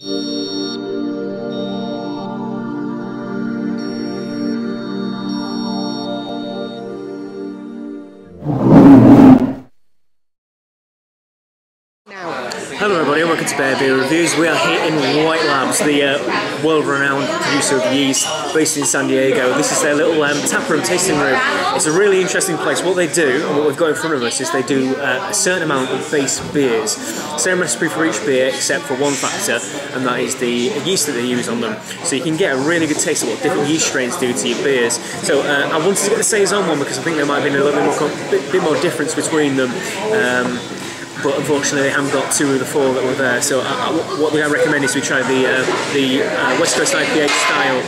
Hello everybody, welcome to Bear Beer Reviews. We are here in YEAST Labs, the world-renowned producer of yeast, based in San Diego. This is their little tap room, tasting room. It's a really interesting place. What they do, and what we've got in front of us, is they do a certain amount of base beers. Same recipe for each beer, except for one factor, and that is the yeast that they use on them. So you can get a really good taste of what different yeast strains do to your beers. So I wanted to get the Saison one because I think there might have been a little bit more difference between them. But unfortunately they haven't got two of the four that were there, so what I recommend is we try the West Coast IPA style,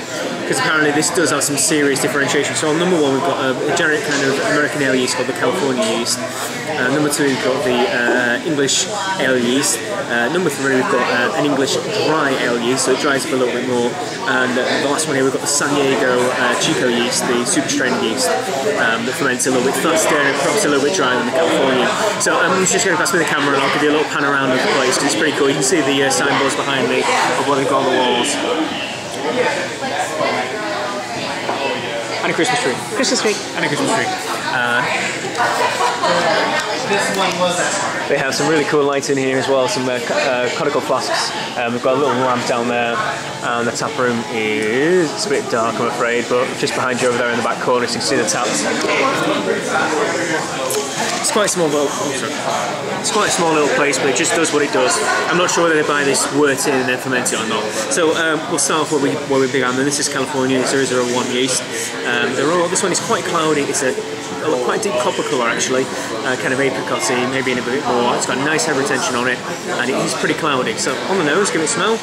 because apparently this does have some serious differentiation. So on number one we've got a generic kind of American ale yeast called the California yeast. Number two we've got the English ale yeast. Number three we've got an English dry ale yeast, so it dries up a little bit more. And the last one here we've got the San Diego Chico yeast, the super strain yeast, that ferments a little bit faster and perhaps a little bit drier than the California. So I'm just going to pass me the camera and I'll give you a little pan around of the place because it's pretty cool. You can see the signboards behind me of what they've got on the walls. And a Christmas tree. Christmas tree. And a Christmas tree. They have some really cool lights in here as well, some conical flasks. We've got a little lamp down there, and the tap room is, it's a bit dark I'm afraid, but just behind you over there in the back corner so you can see the taps. It's quite a small little, it's quite a small little place, but it just does what it does. I'm not sure whether they buy this wort in and then ferment it or not. So we'll start off where we began. And this is California 001 yeast. This one is quite cloudy. It's a quite deep copper colour actually, kind of apricotty, maybe in a bit more. It's got a nice head retention on it, and it is pretty cloudy. So on the nose, give it a smell.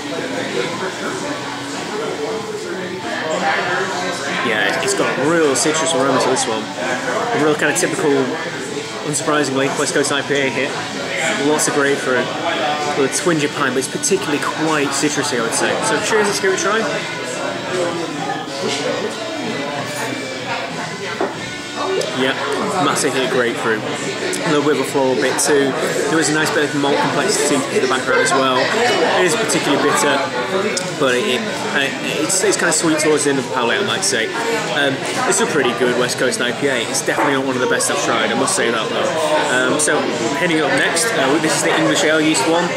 Yeah, it's got a real citrus aroma to this one. A real kind of typical, unsurprisingly, West Coast IPA here. Lots of grapefruit, with a twinge of pine, but it's particularly quite citrusy, I would say. So cheers, let's give it a try. Yeah, massive hit of grapefruit. A little bit of a floral bit too. There is a nice bit of malt complexity to the background as well. It is particularly bitter, but it's kind of sweet towards the end of the palate, I might say. It's a pretty good West Coast IPA. It's definitely not one of the best I've tried, I must say that though. So heading up next, this is the English ale yeast one.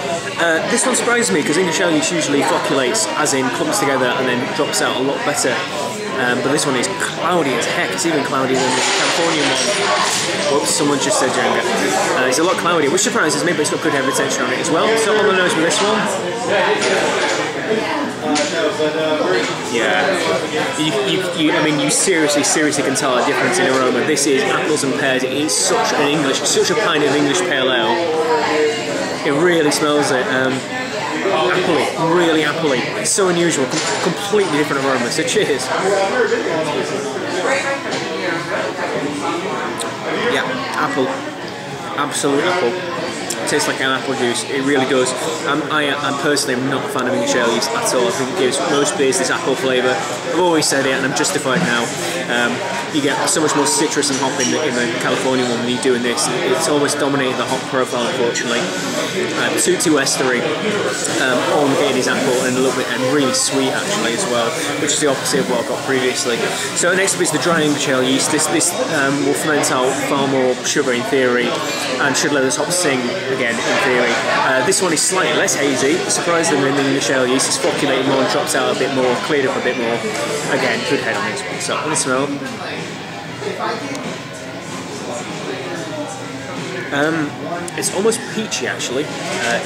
This one surprises me because English ale yeast usually flocculates, as in clumps together and then drops out a lot better. But this one is cloudy as heck. It's even cloudier than the Californian one. Whoops, someone just said during it. It's a lot cloudier, which surprises me, but it's got good head retention on it as well. So on the nose with this one. Yeah, I mean, you seriously can tell a difference in aroma. This is apples and pears. It is such a pint of English pale ale. It really smells it. Appley, really appley. It's so unusual, completely different aroma. So cheers. Yeah, apple, absolute apple. Tastes like an apple juice, it really does. I'm personally not a fan of English ale yeast at all. I think it gives most beers this apple flavour. I've always said it and I'm justified now. You get so much more citrus and hop in the California one than you do in this. It's almost dominated the hop profile, unfortunately. 2 estery, all I'm getting is apple and a little bit, and really sweet actually as well, which is the opposite of what I've got previously. So next up is the dry English ale yeast. This will ferment out far more sugar in theory, and should let us hops sing again in theory. This one is slightly less hazy, surprisingly than the English ale yeast. It's flocculated more and drops out a bit more, cleared up a bit more. Again, good head on this one. So on the smell. It's almost peachy actually.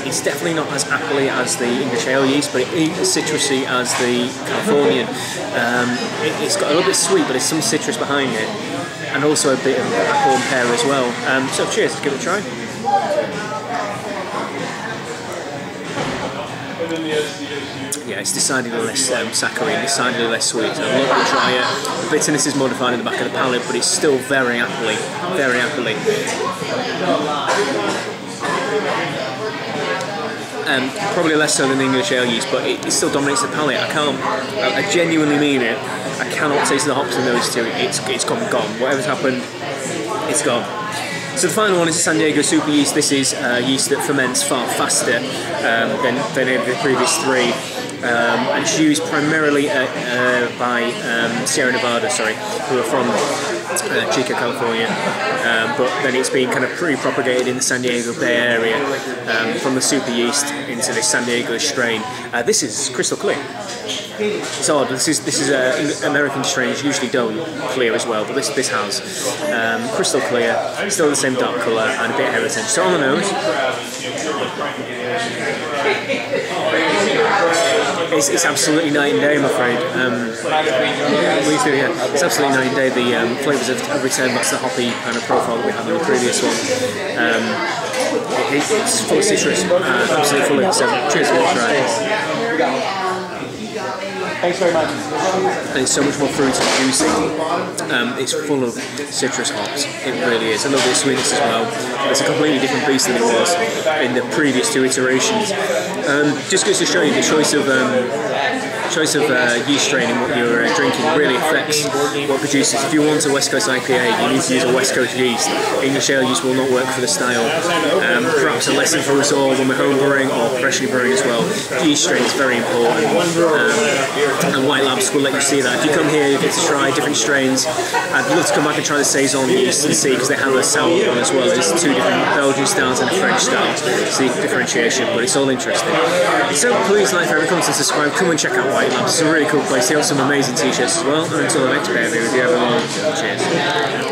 It's definitely not as appley as the English ale yeast, but it ain't as citrusy as the Californian. It's got a little bit sweet, but there's some citrus behind it, and also a bit of apple and pear as well. So cheers, let's give it a try. Yeah, it's decidedly less saccharine, decidedly less sweet, and a little bit drier. The bitterness is more defined in the back of the palate, but it's still very appley, very appley. Probably less so than the English ale yeast, but it still dominates the palate. I genuinely mean it. I cannot taste the hops in those two. It's gone. Whatever's happened, it's gone. So the final one is a San Diego Super Yeast. This is yeast that ferments far faster than any of the previous three. And it's used primarily by Sierra Nevada, who are from Chico, California, but then it's been kind of pre-propagated in the San Diego Bay Area from the super yeast into this San Diego strain. This is crystal clear. It's odd. This is American strains usually don't clear as well, but this has crystal clear, still the same dark colour and a bit of heritage. So on the nose. It's absolutely night and day, I'm afraid. It's absolutely night and day. The flavours have returned. That's the hoppy kind of profile that we had in the previous one. It's full of citrus, absolutely full of it. So cheers for trying. Thanks very much. And it's so much more fruity and juicy. It's full of citrus hops. It really is. A little bit of sweetness as well. It's a completely different beast than it was in the previous two iterations. Just goes to show you the choice of yeast strain in what you're drinking really affects what produces. If you want a West Coast IPA, you need to use a West Coast yeast. English ale yeast will not work for the style. Perhaps a lesson for us all when we're home brewing or professionally brewing as well. Yeast strain is very important, and White Labs will let you see that. If you come here, you get to try different strains. I'd love to come back and try the Saison yeast and see, because they have a sour one as well. There's two different Belgian styles and a French style, see the differentiation, but it's all interesting. So please like, favorite, comment and subscribe. Come and check out White Labs. It's a really cool place. They have some amazing t-shirts as well. And until the next beer review, everyone, cheers.